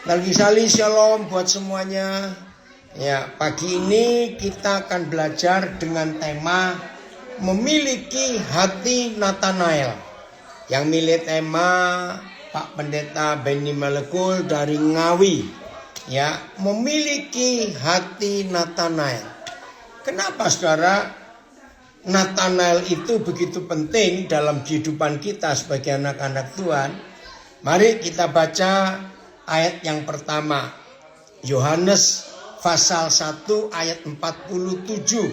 Lagi saling shalom buat semuanya. Ya, pagi ini kita akan belajar dengan tema memiliki hati Nathanael. Yang milih tema Pak Pendeta Benny Melekul dari Ngawi. Ya, memiliki hati Nathanael. Kenapa saudara? Nathanael itu begitu penting dalam kehidupan kita sebagai anak-anak Tuhan. Mari kita baca ayat yang pertama. Yohanes pasal 1 ayat 47.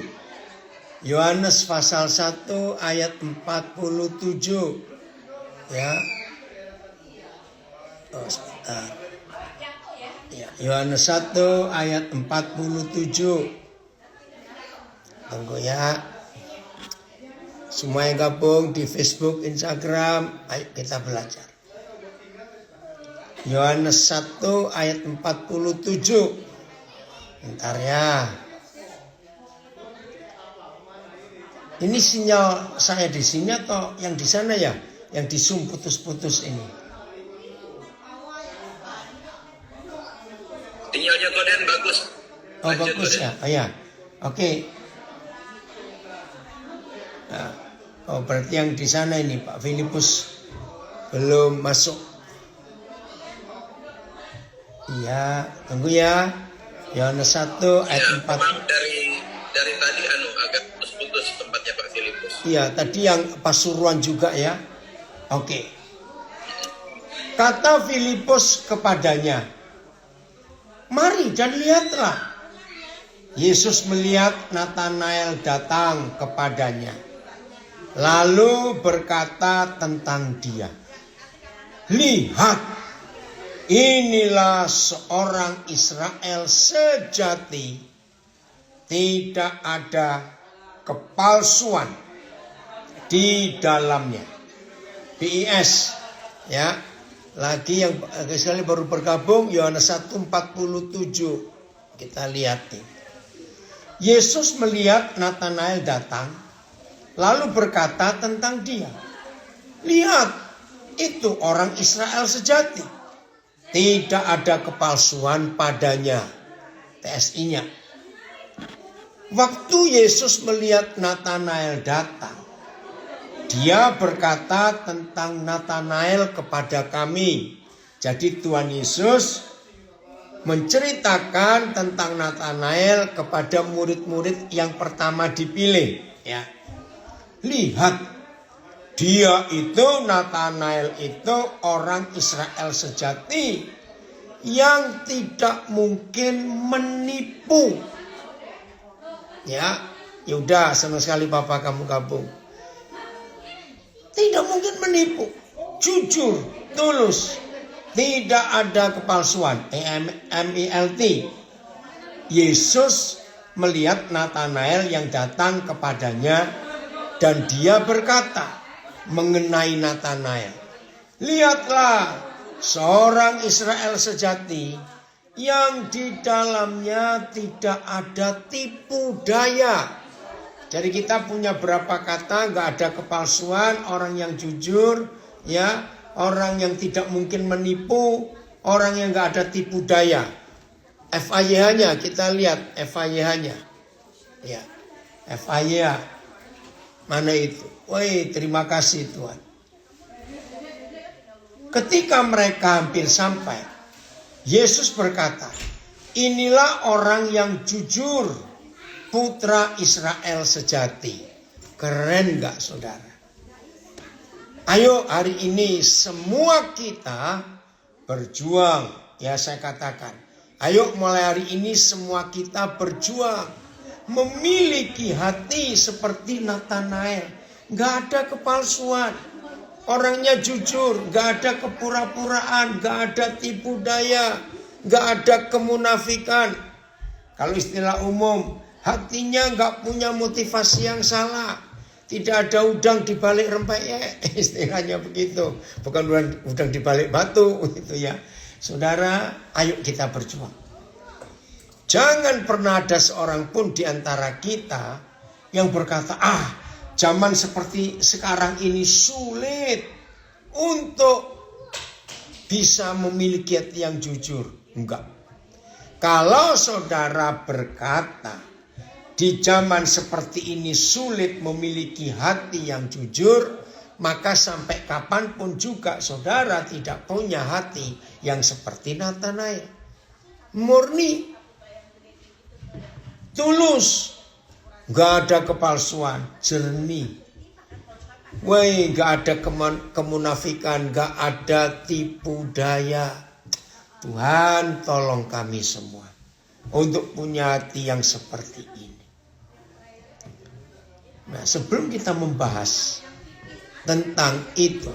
Yohanes pasal 1 ayat 47. Ya. Sebentar. Ya, Yohanes 1 ayat 47. Tunggu ya. Semua yang gabung di Facebook, Instagram, ayo kita belajar. Yohanes 1 ayat 47. Bentar ya. Ini sinyal saya di sini atau yang di sana ya? Yang di Zoom putus-putus ini. Sinyalnya Koden bagus. Oh bagus ya. Oh ya. Oke. Nah, oh berarti yang di sana ini Pak Filipus belum masuk. Iya, tunggu ya. Yohanes 1 ayat 4. Dari tadi agak putus-putus tempatnya Pak Filipus. Iya, tadi yang Pasuruan juga ya. Oke. Kata Filipus kepadanya, "Mari dan lihatlah." Yesus melihat Nathanael datang kepadanya. Lalu berkata tentang dia, "Lihat, inilah seorang Israel sejati, tidak ada kepalsuan di dalamnya." BIS ya. Lagi yang sekali baru bergabung Yohanes 1:47. Kita lihat nih. Yesus melihat Nathanael datang lalu berkata tentang dia, "Lihat, itu orang Israel sejati. Tidak ada kepalsuan padanya." TSI-nya. Waktu Yesus melihat Nathanael datang, dia berkata tentang Nathanael kepada kami. Jadi Tuhan Yesus menceritakan tentang Nathanael kepada murid-murid yang pertama dipilih. Ya. Lihat, dia itu Nathanael itu orang Israel sejati yang tidak mungkin menipu. Ya, yaudah sama sekali Bapak kamu gabung. Tidak mungkin menipu, jujur, tulus, tidak ada kepalsuan. MILT. Yesus melihat Nathanael yang datang kepadanya. Dan dia berkata mengenai Nathanael, "Lihatlah, seorang Israel sejati yang di dalamnya tidak ada tipu daya." Jadi kita punya berapa kata, nggak ada kepalsuan, orang yang jujur, ya, orang yang tidak mungkin menipu, orang yang nggak ada tipu daya. FAYH-nya kita lihat FAYH-nya, ya, FAYH. Mana itu? Woi, terima kasih Tuhan. Ketika mereka hampir sampai, Yesus berkata, "Inilah orang yang jujur, putra Israel sejati." Keren gak saudara? Ayo hari ini semua kita berjuang. Ya saya katakan, ayo mulai hari ini semua kita berjuang. Memiliki hati seperti Nathanael. Gak ada kepalsuan. Orangnya jujur. Gak ada kepura-puraan. Gak ada tipu daya. Gak ada kemunafikan. Kalau istilah umum, hatinya gak punya motivasi yang salah. Tidak ada udang di balik rempeyek. Istilahnya begitu. Bukan udang di balik batu gitu ya. Saudara, ayo kita berjuang. Jangan pernah ada seorang pun di antara kita yang berkata, zaman seperti sekarang ini sulit untuk bisa memiliki hati yang jujur? Enggak. Kalau saudara berkata di zaman seperti ini sulit memiliki hati yang jujur, maka sampai kapanpun juga saudara tidak punya hati yang seperti Natanael. Murni, tulus, gak ada kepalsuan, jernih. Gak ada kemunafikan, gak ada tipu daya. Tuhan tolong kami semua untuk punya hati yang seperti ini. Nah, sebelum kita membahas tentang itu,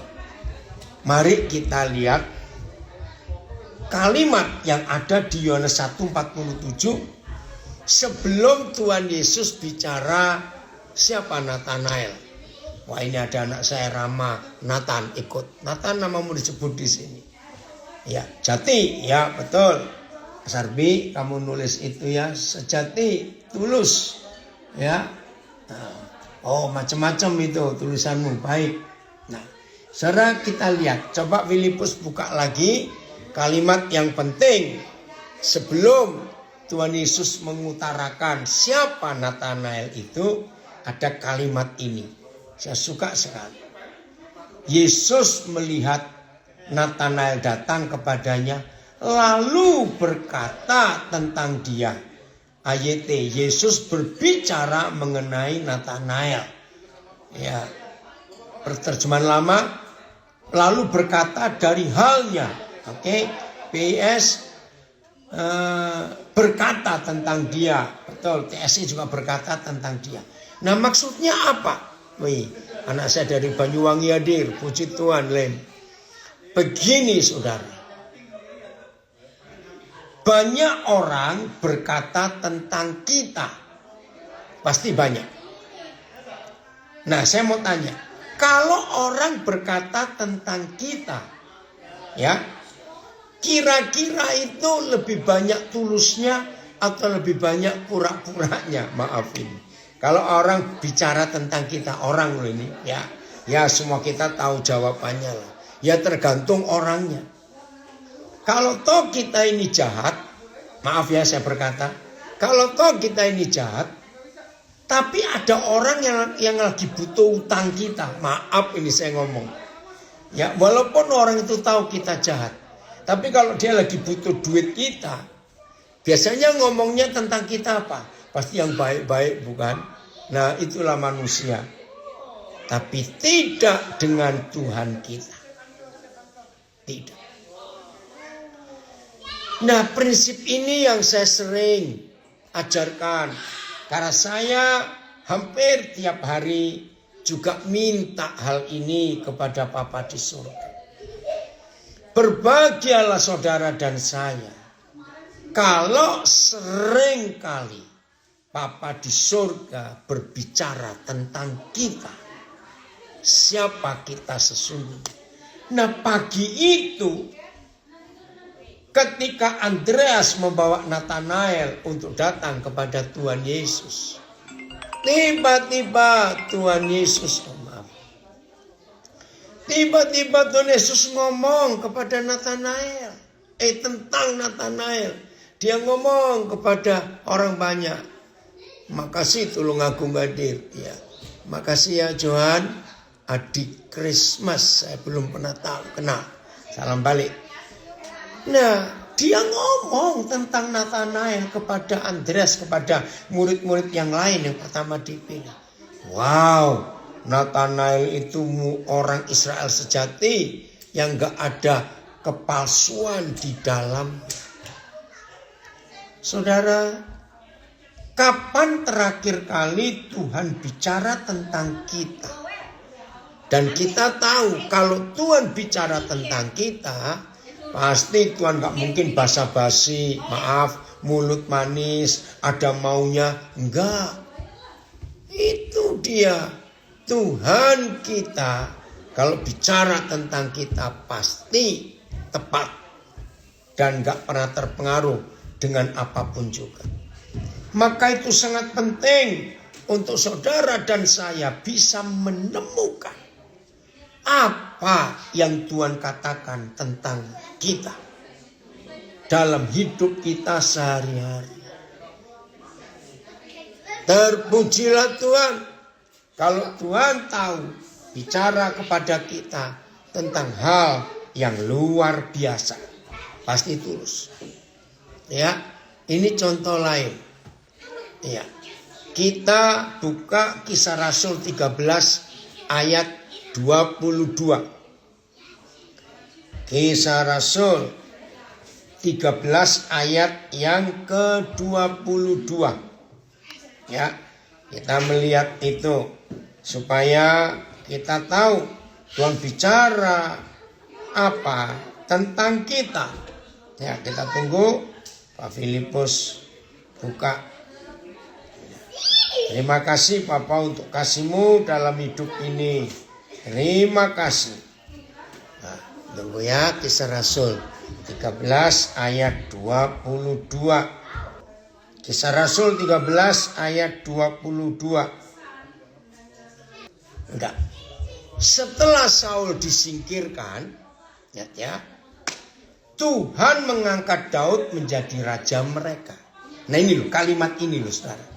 mari kita lihat kalimat yang ada di Yohanes 1:47 sebelum Tuhan Yesus bicara siapa Natanael. Wah, ini ada anak saya Rama, Nathan, ikut. Nathan namamu disebut di sini. Ya, Jati, ya betul. Mas Arbi, kamu nulis itu ya, sejati, tulus. Ya. Oh, macam-macam itu tulisanmu, baik. Nah, saudara kita lihat, coba Filipus buka lagi kalimat yang penting sebelum Tuhan Yesus mengutarakan siapa Natanael itu, ada kalimat ini. Saya suka sekali. Yesus melihat Natanael datang kepadanya, lalu berkata tentang dia. AYT, Yesus berbicara mengenai Natanael. Ya, terjemahan lama, lalu berkata dari halnya. Oke, PS berkata tentang dia. Betul, TSC juga berkata tentang dia. Nah, maksudnya apa? Wih, anak saya dari Banyuwangi hadir, puji Tuhan, Lem. Begini saudara, banyak orang berkata tentang kita, pasti banyak. Nah, saya mau tanya, kalau orang berkata tentang kita, ya, kira-kira itu lebih banyak tulusnya atau lebih banyak pura-puranya? Maaf ini. Kalau orang bicara tentang kita, orang loh ini, ya semua kita tahu jawabannya lah. Ya tergantung orangnya. Kalau toh kita ini jahat, maaf ya saya berkata, kalau toh kita ini jahat, tapi ada orang yang lagi butuh utang kita, maaf ini saya ngomong. Ya walaupun orang itu tahu kita jahat, tapi kalau dia lagi butuh duit kita, biasanya ngomongnya tentang kita apa? Pasti yang baik-baik, bukan? Nah, itulah manusia. Tapi tidak dengan Tuhan kita. Tidak. Nah, prinsip ini yang saya sering ajarkan. Karena saya hampir tiap hari juga minta hal ini kepada Bapa di surga. Berbahagialah saudara dan saya, kalau sering kali Bapa di surga berbicara tentang kita, siapa kita sesungguhnya. Nah, pagi itu ketika Andreas membawa Natanael untuk datang kepada Tuhan Yesus, tiba-tiba Tuhan Yesus Tiba-tiba Tuhan Yesus ngomong kepada Natanael. Tentang Natanael. Dia ngomong kepada orang banyak. Makasih Tulung Agung hadir. Ya. Makasih ya Johan. Adik Christmas. Saya belum pernah tahu. Kenal. Salam balik. Nah, dia ngomong tentang Natanael kepada Andreas. Kepada murid-murid yang lain yang pertama dipilih. Wow. Natanael itu orang Israel sejati yang gak ada kepalsuan di dalam. Saudara, kapan terakhir kali Tuhan bicara tentang kita? Dan kita tahu kalau Tuhan bicara tentang kita, pasti Tuhan gak mungkin basa-basi, maaf, mulut manis, ada maunya. Enggak. Itu dia. Tuhan kita kalau bicara tentang kita pasti tepat dan gak pernah terpengaruh dengan apapun juga. Maka itu sangat penting untuk saudara dan saya bisa menemukan apa apa yang Tuhan katakan tentang kita dalam hidup kita sehari-hari. Terpujilah Tuhan kalau Tuhan tahu bicara kepada kita tentang hal yang luar biasa. Pasti tulus. Ya, ini contoh lain. Ya. Kita buka Kisah Rasul 13 ayat 22. Kisah Rasul 13 ayat yang ke-22. Ya, kita melihat itu supaya kita tahu Tuhan bicara apa tentang kita. Ya, kita tunggu Pak Filipus buka. Terima kasih Papa untuk kasih-Mu dalam hidup ini. Terima kasih. Nah, tunggu ya Kisah Rasul 13 ayat 22. Kisah Rasul 13 ayat 22. Enggak. Setelah Saul disingkirkan, ya, Tuhan mengangkat Daud menjadi raja mereka. Nah ini loh, kalimat ini loh saudara.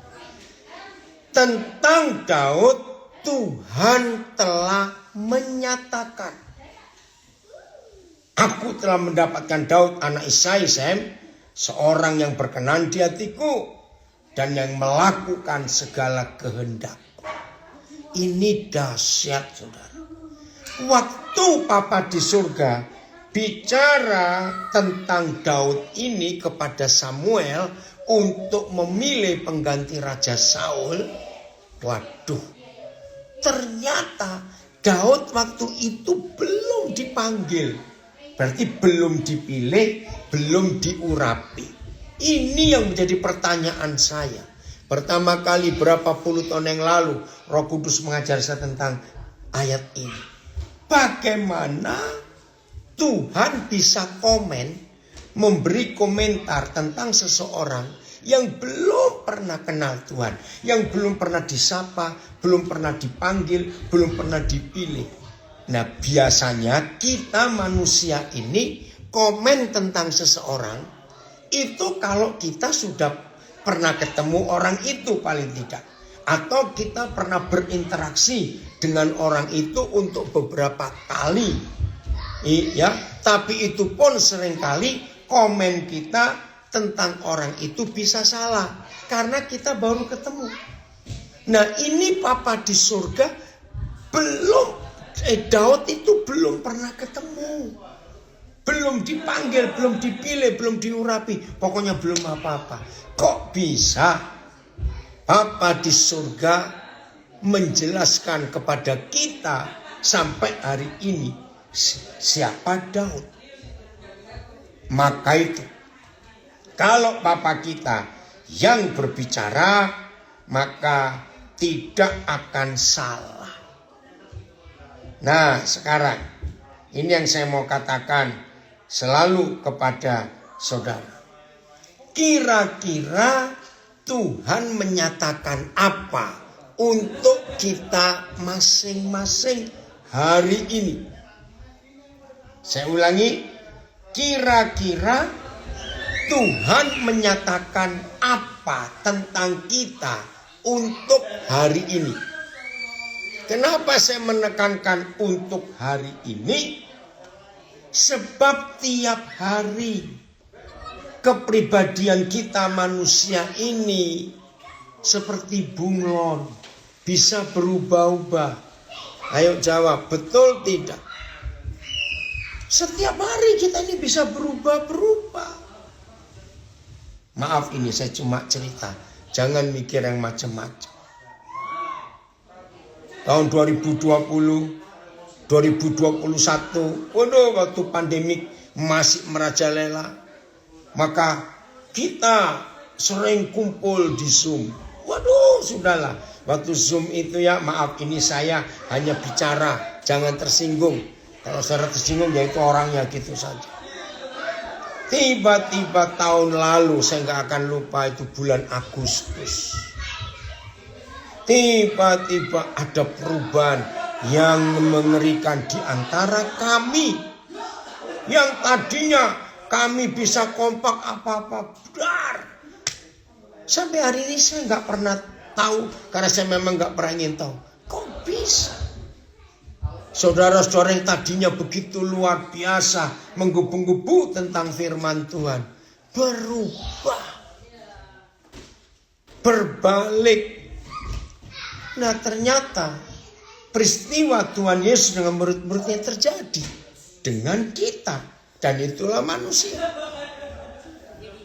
Tentang Daud, Tuhan telah menyatakan, aku telah mendapatkan Daud anak Isai Sem, seorang yang berkenan di hatiku dan yang melakukan segala kehendak. Ini dahsyat saudara. Waktu Papa di surga bicara tentang Daud ini kepada Samuel untuk memilih pengganti Raja Saul. Waduh, ternyata Daud waktu itu belum dipanggil. Berarti belum dipilih, belum diurapi. Ini yang menjadi pertanyaan saya. Pertama kali berapa puluh tahun yang lalu Roh Kudus mengajar saya tentang ayat ini. Bagaimana Tuhan bisa memberi komentar tentang seseorang yang belum pernah kenal Tuhan, yang belum pernah disapa, belum pernah dipanggil, belum pernah dipilih. Nah, biasanya kita manusia ini komen tentang seseorang itu kalau kita sudah pernah ketemu orang itu paling tidak, atau kita pernah berinteraksi dengan orang itu untuk beberapa kali. Ya, tapi itu pun seringkali komen kita tentang orang itu bisa salah karena kita baru ketemu. Nah, ini Papa di surga Daud itu belum pernah ketemu. Belum dipanggil, belum dipilih, belum diurapi, pokoknya belum apa-apa. Kok bisa Papa di surga menjelaskan kepada kita sampai hari ini siapa Daud? Maka itu, kalau Papa kita yang berbicara, maka tidak akan salah. Nah, sekarang ini yang saya mau katakan selalu kepada saudara. Kira-kira Tuhan menyatakan apa untuk kita masing-masing hari ini? Saya ulangi, kira-kira Tuhan menyatakan apa tentang kita untuk hari ini? Kenapa saya menekankan untuk hari ini? Sebab tiap hari kepribadian kita manusia ini seperti bunglon, bisa berubah-ubah. Ayo jawab, betul tidak? Setiap hari kita ini bisa berubah-berubah. Maaf, ini saya cuma cerita, jangan mikir yang macam-macam. Tahun 2020, 2021, waktu pandemik masih merajalela, maka kita sering kumpul di Zoom. Sudahlah, waktu Zoom itu ya, maaf, ini saya hanya bicara, jangan tersinggung. Kalau saya tersinggung ya itu orangnya gitu saja. Tiba-tiba tahun lalu, saya nggak akan lupa, itu bulan Agustus. Tiba-tiba ada perubahan yang mengerikan di antara kami. Yang tadinya kami bisa kompak apa-apa, dar. Sampai hari ini saya nggak pernah tahu, karena saya memang nggak pernah ingin tahu. Kok bisa? Saudara-saudara yang tadinya begitu luar biasa menggebu-gebu tentang firman Tuhan, berubah, berbalik. Nah ternyata peristiwa Tuhan Yesus dengan murid-muridnya terjadi dengan kita, dan itulah manusia.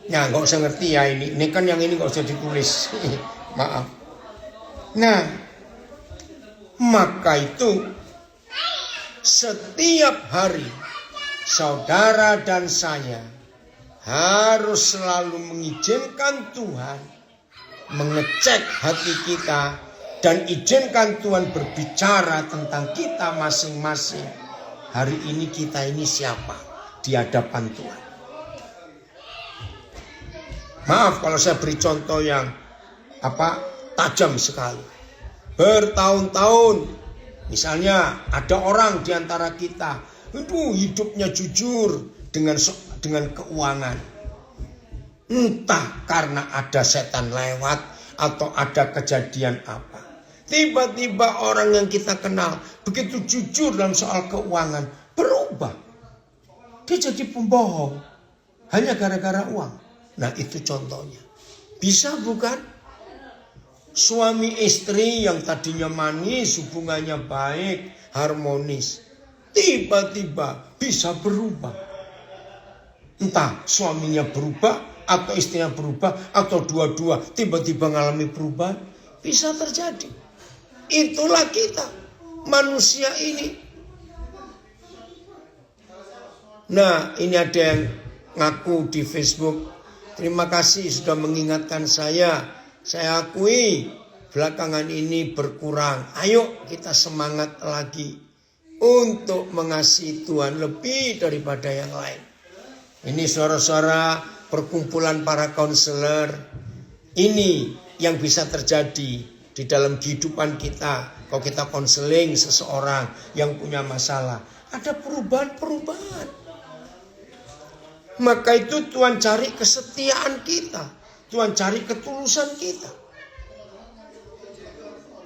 Nah nggak usah ngerti ya ini kan yang ini nggak usah ditulis. Maaf. Nah maka itu setiap hari saudara dan saya harus selalu mengizinkan Tuhan mengecek hati kita, dan izinkan Tuhan berbicara tentang kita masing-masing. Hari ini kita ini siapa di hadapan Tuhan. Maaf kalau saya beri contoh yang tajam sekali. Bertahun-tahun, misalnya ada orang di antara kita, itu hidupnya jujur dengan keuangan. Entah karena ada setan lewat atau ada kejadian apa. Tiba-tiba orang yang kita kenal begitu jujur dalam soal keuangan, berubah. Dia jadi pembohong hanya gara-gara uang. Nah itu contohnya. Bisa bukan? Suami istri yang tadinya manis, hubungannya baik, harmonis, tiba-tiba bisa berubah. Entah suaminya berubah atau istrinya berubah atau dua-dua tiba-tiba mengalami perubahan. Bisa terjadi. Itulah kita, manusia ini. Nah ini ada yang ngaku di Facebook, terima kasih sudah mengingatkan saya. Saya akui belakangan ini berkurang. Ayo kita semangat lagi untuk mengasihi Tuhan lebih daripada yang lain. Ini saudara-saudara, perkumpulan para konselor. Ini yang bisa terjadi di dalam kehidupan kita. Kalau kita konseling seseorang yang punya masalah, ada perubahan-perubahan. Maka itu Tuhan cari kesetiaan kita. Tuhan cari ketulusan kita.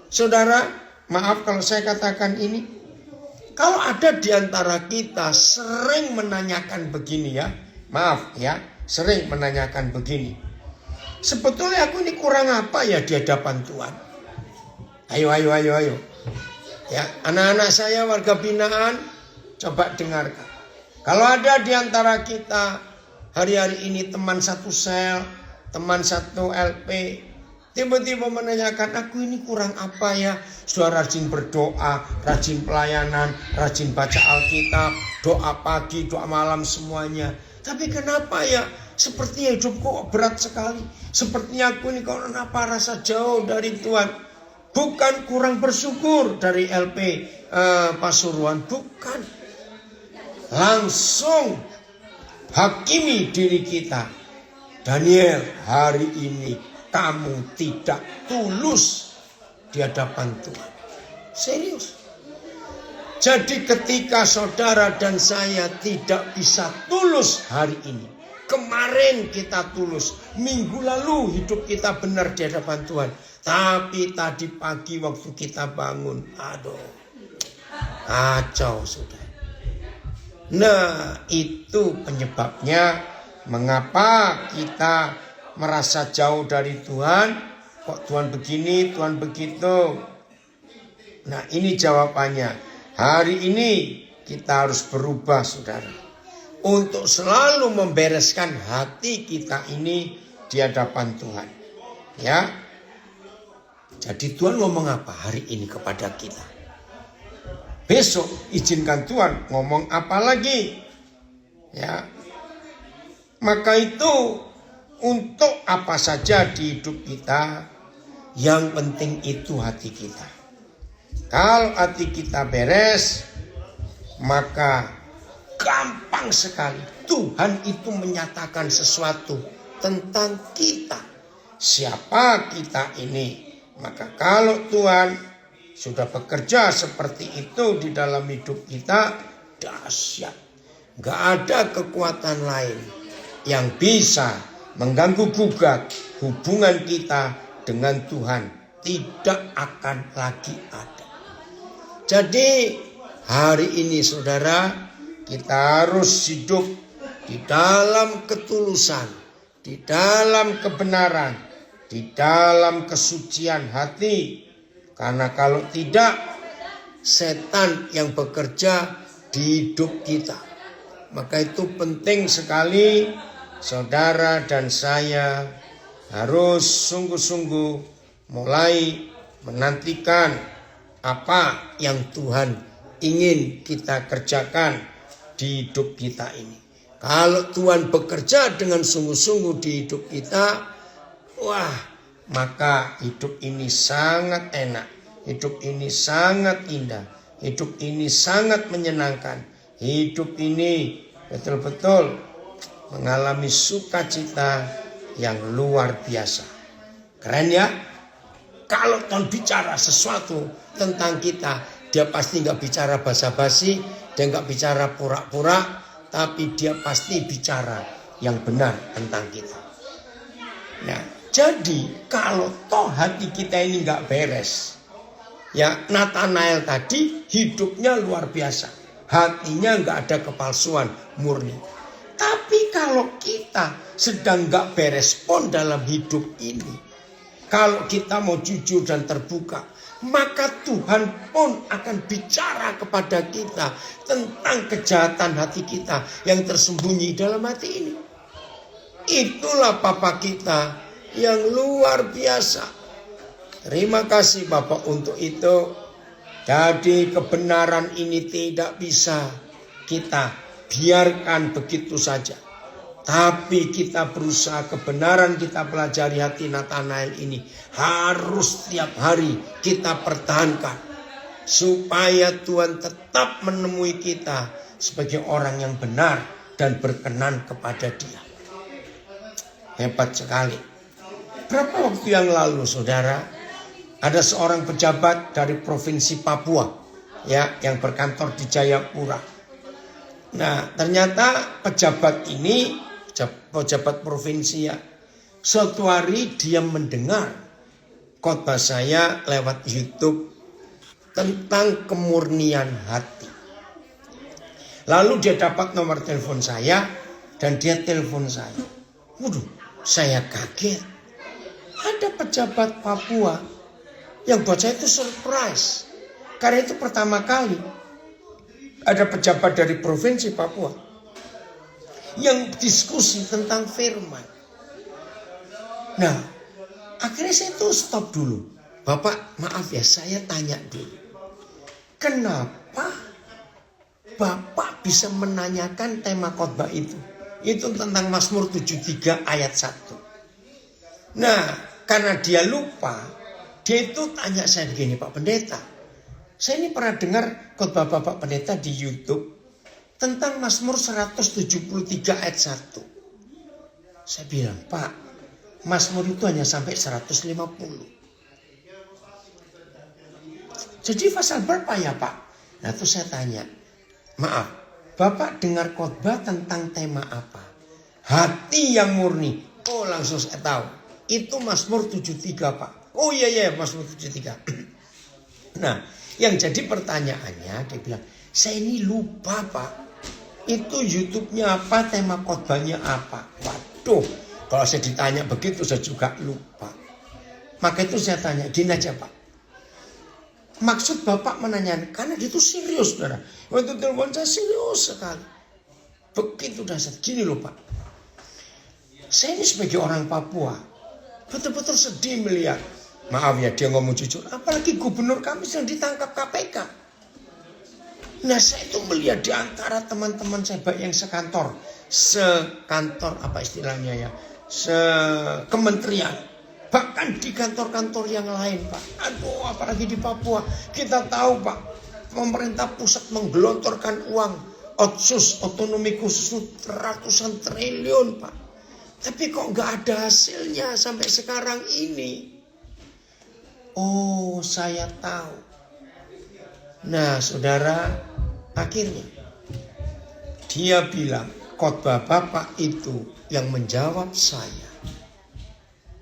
Saudara, maaf kalau saya katakan ini. Kalau ada di antara kita sering menanyakan begini ya. Maaf ya, sering menanyakan begini. Sebetulnya aku ini kurang apa ya di hadapan Tuhan? Ayo. Ya, anak-anak saya warga binaan, coba dengarkan. Kalau ada di antara kita hari-hari ini teman satu sel, teman satu LP, tiba-tiba menanyakan, aku ini kurang apa ya? Sudah rajin berdoa, rajin pelayanan, rajin baca Alkitab, doa pagi, doa malam semuanya. Tapi kenapa ya? Sepertinya hidupku berat sekali. Sepertinya aku ini kenapa rasa jauh dari Tuhan. Bukan kurang bersyukur dari LP Pasuruan, bukan. Langsung hakimi diri kita. Daniel, hari ini kamu tidak tulus di hadapan Tuhan. Serius. Jadi ketika saudara dan saya tidak bisa tulus hari ini, kemarin kita tulus, minggu lalu hidup kita benar di hadapan Tuhan, tapi tadi pagi waktu kita bangun, kacau sudah. Nah itu penyebabnya mengapa kita merasa jauh dari Tuhan. Kok Tuhan begini, Tuhan begitu. Nah ini jawabannya. Hari ini kita harus berubah saudara. Untuk selalu membereskan hati kita ini di hadapan Tuhan. Ya. Jadi Tuhan ngomong apa hari ini kepada kita? Besok izinkan Tuhan ngomong apa lagi? Ya. Maka itu untuk apa saja di hidup kita, yang penting itu hati kita. Kalau hati kita beres, maka gampang sekali Tuhan itu menyatakan sesuatu tentang kita. Siapa kita ini? Maka kalau Tuhan sudah bekerja seperti itu di dalam hidup kita, dahsyat. Gak ada kekuatan lain yang bisa mengganggu gugat hubungan kita dengan Tuhan. Tidak akan lagi ada. Jadi hari ini saudara, kita harus hidup di dalam ketulusan, di dalam kebenaran, di dalam kesucian hati. Karena kalau tidak, setan yang bekerja di hidup kita. Maka itu penting sekali saudara dan saya harus sungguh-sungguh mulai menantikan apa yang Tuhan ingin kita kerjakan di hidup kita ini. Kalau Tuhan bekerja dengan sungguh-sungguh di hidup kita, wah, maka hidup ini sangat enak, hidup ini sangat indah, hidup ini sangat menyenangkan, hidup ini betul-betul mengalami sukacita yang luar biasa. Keren ya? Kalau Tuhan bicara sesuatu tentang kita, dia pasti gak bicara basa-basi, dia gak bicara pura-pura, tapi dia pasti bicara yang benar tentang kita. Nah, jadi kalau toh hati kita ini gak beres, ya Nathanael tadi hidupnya luar biasa, hatinya gak ada kepalsuan, murni. Tapi kalau kita sedang gak beres pun dalam hidup ini, kalau kita mau jujur dan terbuka, maka Tuhan pun akan bicara kepada kita tentang kejahatan hati kita yang tersembunyi dalam hati ini. Itulah Bapa kita yang luar biasa. Terima kasih Bapak untuk itu. Jadi kebenaran ini tidak bisa kita biarkan begitu saja. Tapi kita berusaha, kebenaran kita pelajari hati Nathanael ini harus setiap hari kita pertahankan. Supaya Tuhan tetap menemui kita sebagai orang yang benar dan berkenan kepada Dia. Hebat sekali. Berapa waktu yang lalu saudara, ada seorang pejabat dari provinsi Papua, ya, yang berkantor di Jayapura. Nah, ternyata pejabat ini, pejabat provinsi ya, suatu hari dia mendengar khotbah saya lewat YouTube tentang kemurnian hati. Lalu dia dapat nomor telepon saya dan dia telepon saya. Waduh, saya kaget. Ada pejabat Papua yang buat saya itu surprise. Karena itu pertama kali ada pejabat dari provinsi Papua yang diskusi tentang firman. Nah, akhirnya saya tuh stop dulu. Bapak, maaf ya, saya tanya dulu. Kenapa Bapak bisa menanyakan tema khotbah itu? Itu tentang Mazmur 73 ayat 1. Nah, karena dia lupa, dia itu tanya saya begini, Pak Pendeta. Saya ini pernah dengar khotbah Bapak Pendeta di YouTube tentang Mazmur 173 ayat 1. Saya bilang, Pak, Mazmur itu hanya sampai 150. Jadi pasal berapa ya Pak? Nah itu saya tanya, maaf, Bapak dengar khotbah tentang tema apa? Hati yang murni. Oh langsung saya tahu. Itu Mazmur 73 Pak. Oh iya Mazmur 73. Nah yang jadi pertanyaannya, dia bilang, saya ini lupa Pak. Itu YouTube-nya apa, tema khotbahnya apa. Waduh, kalau saya ditanya begitu saya juga lupa. Maka itu saya tanya, gini aja Pak. Maksud Bapak menanyakan, karena itu serius saudara. Waktu telepon saya serius sekali. Begitu dasar, gini loh Pak. Saya ini sebagai orang Papua, betul-betul sedih melihat. Maaf ya dia ngomong jujur, apalagi gubernur kami sedang ditangkap KPK. Nah saya itu melihat di antara teman-teman saya baik yang sekantor apa istilahnya ya, sekementerian, bahkan di kantor-kantor yang lain Pak. Aduh apalagi di Papua, kita tahu Pak, pemerintah pusat menggelontorkan uang otsus, otonomi khusus ratusan triliun Pak. Tapi kok gak ada hasilnya sampai sekarang ini. Oh saya tahu, Nah saudara, akhirnya dia bilang, khotbah Bapak itu yang menjawab saya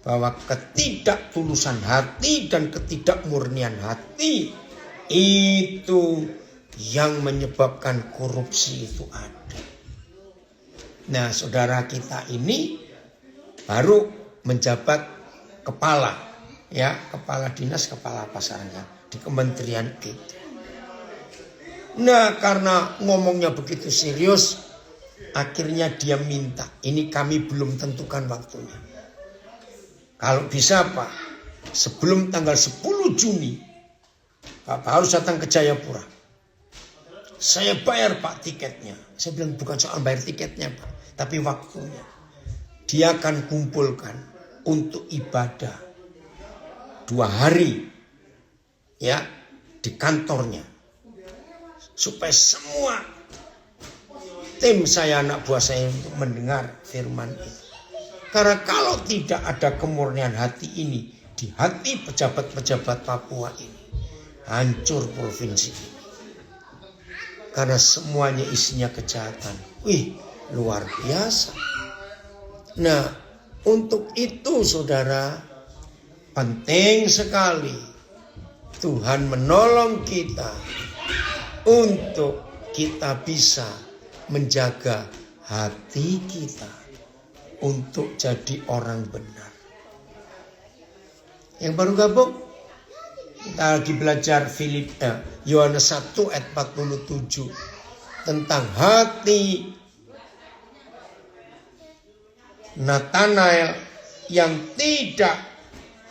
bahwa ketidaktulusan hati dan ketidakmurnian hati itu yang menyebabkan korupsi itu ada. Nah saudara, kita ini baru menjabat kepala, ya, kepala dinas, kepala pasarannya di kementerian itu. Nah karena ngomongnya begitu serius, akhirnya dia minta, ini kami belum tentukan waktunya. Kalau bisa Pak, sebelum tanggal 10 Juni, Bapak harus datang ke Jayapura. Saya bayar Pak tiketnya. Saya bilang bukan soal bayar tiketnya Pak, tapi waktunya. Dia akan kumpulkan untuk ibadah 2 hari, ya, di kantornya. Supaya semua tim saya, anak buah saya, untuk mendengar firman itu. Karena kalau tidak ada kemurnian hati ini di hati pejabat-pejabat Papua ini, hancur provinsi ini. Karena semuanya isinya kejahatan. Wih, luar biasa. Nah, untuk itu saudara, penting sekali Tuhan menolong kita untuk kita bisa menjaga hati kita untuk jadi orang benar. Yang baru gabung, kita lagi belajar Yohanes 1 ayat 47 tentang hati Natanael yang tidak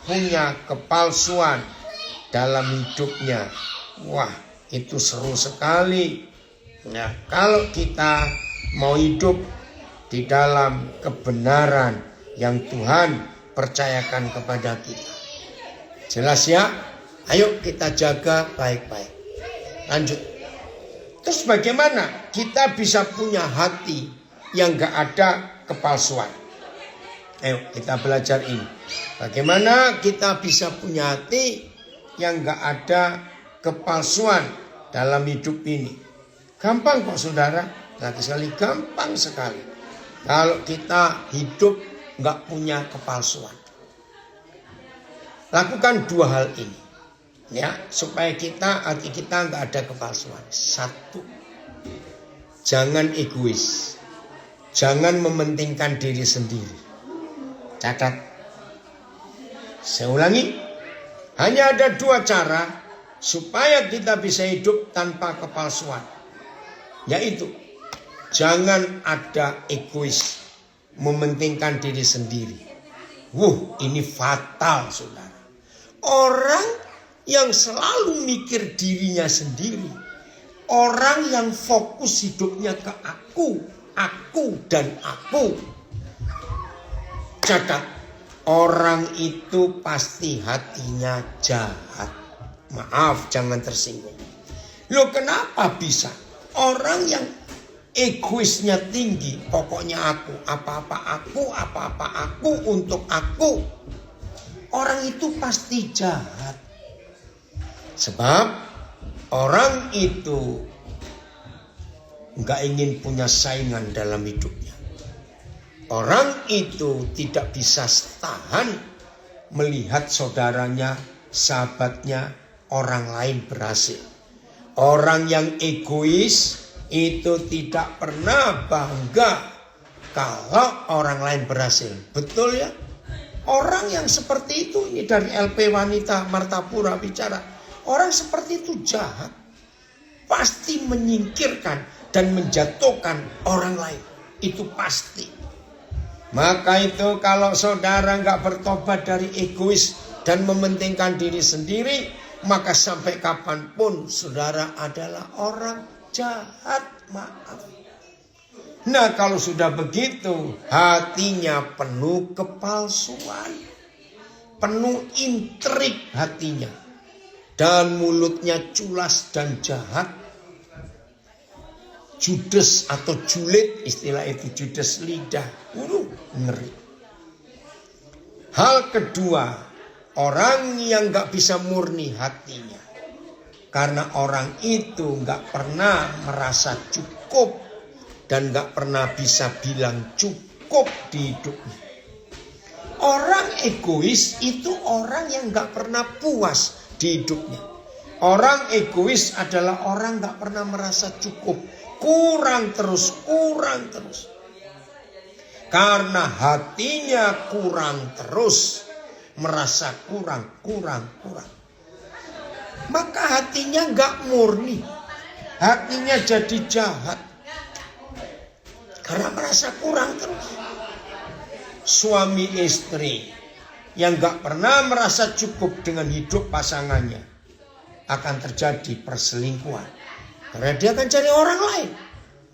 punya kepalsuan dalam hidupnya. Wah, itu seru sekali. Nah, kalau kita mau hidup di dalam kebenaran yang Tuhan percayakan kepada kita. Jelas ya? Ayo kita jaga baik-baik. Lanjut. Terus bagaimana kita bisa punya hati yang gak ada kepalsuan? Ayo kita belajar ini. Bagaimana kita bisa punya hati yang gak ada kepalsuan dalam hidup ini? Gampang kok saudara. Nanti sekali gampang sekali. Kalau kita hidup gak punya kepalsuan. Lakukan 2 hal ini, ya, supaya hati kita gak ada kepalsuan. 1, jangan egois. Jangan mementingkan diri sendiri. Catat. Saya ulangi. Hanya ada 2 cara supaya kita bisa hidup tanpa kepalsuan. Yaitu, jangan ada egois, mementingkan diri sendiri. Ini fatal saudara. Orang yang selalu mikir dirinya sendiri, orang yang fokus hidupnya ke aku dan aku. Catat, orang itu pasti hatinya jahat. Maaf, jangan tersinggung. Loh, kenapa bisa? Orang yang egoisnya tinggi, pokoknya aku, apa-apa aku untuk aku. Orang itu pasti jahat. Sebab orang itu gak ingin punya saingan dalam hidupnya. Orang itu tidak bisa tahan melihat saudaranya, sahabatnya, orang lain berhasil. Orang yang egois itu tidak pernah bangga kalau orang lain berhasil. Betul ya? Orang yang seperti itu, ini dari LP Wanita Martapura bicara. Orang seperti itu jahat. Pasti menyingkirkan dan menjatuhkan orang lain. Itu pasti. Maka itu kalau saudara gak bertobat dari egois dan mementingkan diri sendiri, maka sampai kapanpun saudara adalah orang jahat. Maaf. Nah kalau sudah begitu, hatinya penuh kepalsuan, penuh intrik hatinya, dan mulutnya culas dan jahat. Judes atau julid, istilah itu, judes lidah. Ngeri. Hal kedua, orang yang gak bisa murni hatinya. Karena orang itu nggak pernah merasa cukup dan nggak pernah bisa bilang cukup di hidupnya. Orang egois itu orang yang nggak pernah puas di hidupnya. Orang egois adalah orang nggak pernah merasa cukup, kurang terus. Karena hatinya kurang terus, merasa kurang. Maka hatinya nggak murni, hatinya jadi jahat. Karena merasa kurang terus. Suami istri yang nggak pernah merasa cukup dengan hidup pasangannya akan terjadi perselingkuhan. Karena dia akan cari orang lain.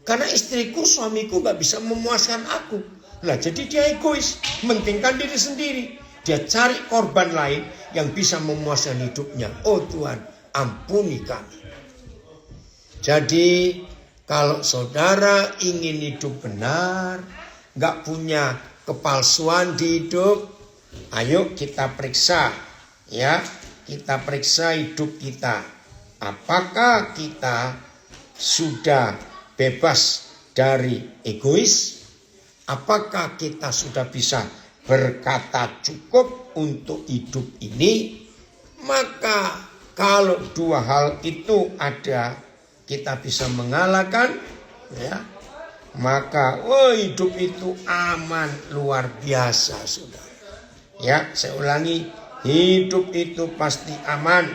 Karena istriku, suamiku nggak bisa memuaskan aku. Nah, jadi dia egois, mementingkan diri sendiri. Dia cari korban lain yang bisa memuaskan hidupnya. Oh Tuhan, ampuni kami. Jadi kalau saudara ingin hidup benar, nggak punya kepalsuan di hidup, ayo kita periksa, ya, kita periksa hidup kita. Apakah kita sudah bebas dari egois? Apakah kita sudah bisa berkata cukup untuk hidup ini? Maka kalau dua hal itu ada, kita bisa mengalahkan, ya. Maka hidup itu aman luar biasa, saudara. Ya, saya ulangi, hidup itu pasti aman.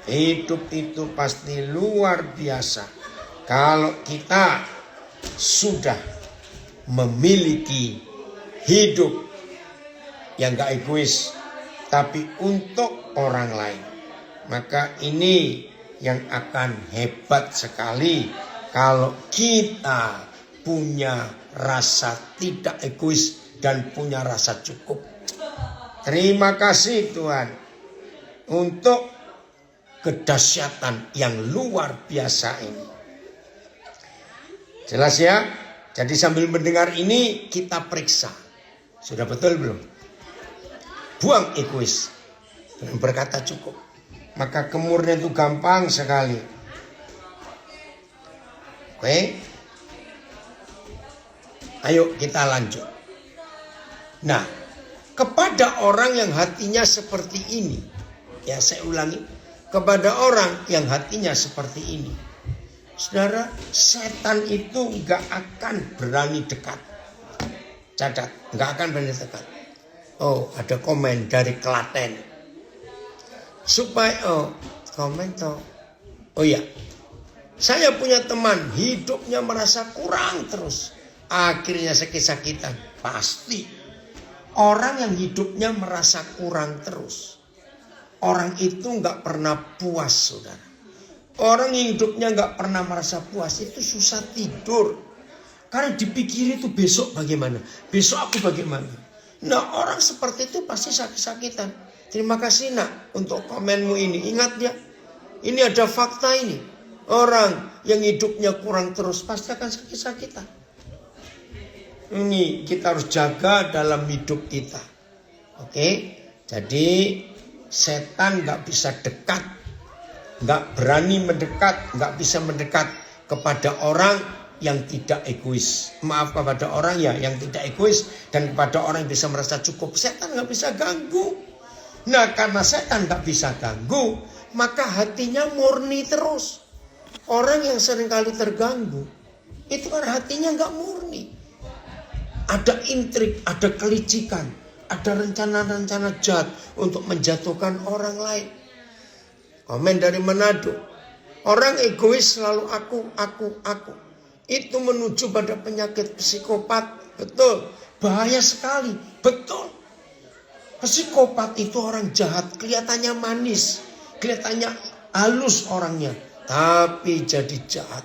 Hidup itu pasti luar biasa. Kalau kita sudah memiliki hidup yang gak egois, tapi untuk orang lain. Maka ini yang akan hebat sekali kalau kita punya rasa tidak egois dan punya rasa cukup. Terima kasih Tuhan untuk kedahsyatan yang luar biasa ini. Jelas ya? Jadi sambil mendengar ini kita periksa. Sudah betul belum? Buang egois dengan berkata cukup. Maka kemurnian itu gampang sekali. Oke? Ayo kita lanjut. Nah, kepada orang yang hatinya seperti ini, ya saya ulangi, kepada orang yang hatinya seperti ini, saudara, setan itu gak akan berani dekat. Catat, gak akan berani dekat. Oh, ada komen dari Klaten. Supaya, komen toh. Oh ya, saya punya teman hidupnya merasa kurang terus. Akhirnya sakit-sakitan. Pasti. Orang yang hidupnya merasa kurang terus, orang itu gak pernah puas, saudara. Orang yang hidupnya gak pernah merasa puas itu susah tidur. Karena dipikir itu besok bagaimana, besok aku bagaimana. Nah, orang seperti itu pasti sakit-sakitan. Terima kasih nak untuk komenmu ini. Ingat ya, ini ada fakta ini. Orang yang hidupnya kurang terus pasti akan sakit-sakitan. Ini kita harus jaga dalam hidup kita. Oke, jadi setan gak bisa dekat, gak berani mendekat, gak bisa mendekat kepada orang yang tidak egois. Maaf, kepada orang ya yang tidak egois dan kepada orang yang bisa merasa cukup. Setan gak bisa ganggu. Nah, karena setan gak bisa ganggu, maka hatinya murni terus. Orang yang seringkali terganggu itu karena hatinya gak murni. Ada intrik, ada kelicikan, ada rencana-rencana jahat untuk menjatuhkan orang lain. Komen dari Manado. Orang egois selalu aku. Itu menuju pada penyakit psikopat. Betul. Bahaya sekali. Betul. Psikopat itu orang jahat. Kelihatannya manis. Kelihatannya halus orangnya. Tapi jadi jahat.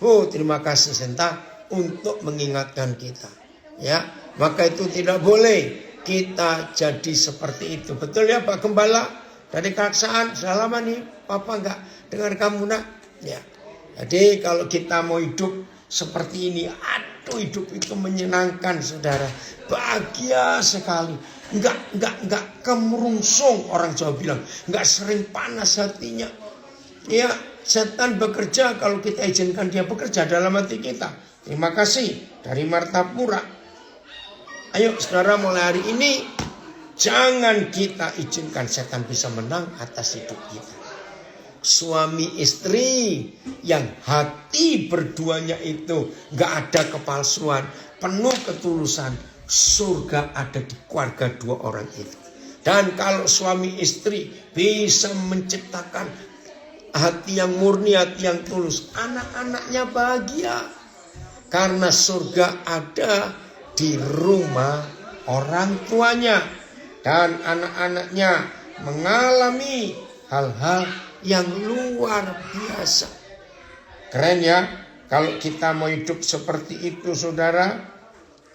Oh, terima kasih Senta untuk mengingatkan kita. Ya, maka itu tidak boleh kita jadi seperti itu. Betul ya Pak Gembala? Dari Keraksaan, sudah lama nih Papa enggak dengar kamu nak. Ya. Jadi kalau kita mau hidup seperti ini, aduh hidup itu menyenangkan saudara. Bahagia sekali. Enggak kemerungsung, orang Jawa bilang. Enggak sering panas hatinya. Ya, setan bekerja kalau kita izinkan dia bekerja dalam hati kita. Terima kasih dari Martapura. Ayo saudara, mulai hari ini jangan kita izinkan setan bisa menang atas hidup kita. Suami istri yang hati berduanya itu gak ada kepalsuan, penuh ketulusan, surga ada di keluarga dua orang itu. Dan kalau suami istri bisa menciptakan hati yang murni, hati yang tulus, anak-anaknya bahagia. Karena surga ada di rumah orang tuanya. Dan anak-anaknya mengalami hal-hal yang luar biasa. Keren ya, kalau kita mau hidup seperti itu saudara.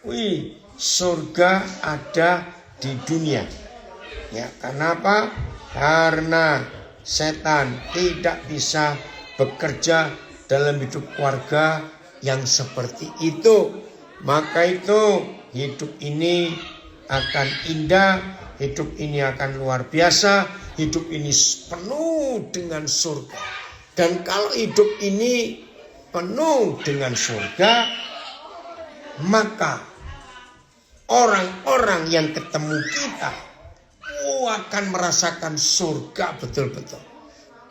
Wih, surga ada di dunia. Ya, kenapa? Karena setan tidak bisa bekerja dalam hidup keluarga yang seperti itu. Maka itu hidup ini akan indah, hidup ini akan luar biasa, hidup ini penuh dengan surga. Dan kalau hidup ini penuh dengan surga, maka orang-orang yang ketemu kita akan merasakan surga betul-betul.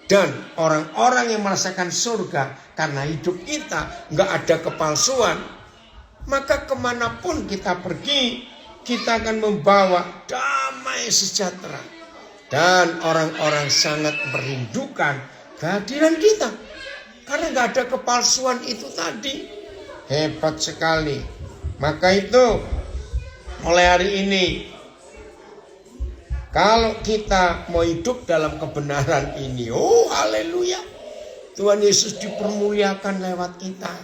Dan orang-orang yang merasakan surga karena hidup kita gak ada kepalsuan, maka kemanapun kita pergi, kita akan membawa damai sejahtera. Dan orang-orang sangat merindukan kehadiran kita. Karena gak ada kepalsuan itu tadi. Hebat sekali. Maka itu mulai hari ini, kalau kita mau hidup dalam kebenaran ini, oh haleluya, Tuhan Yesus dipermuliakan lewat kita.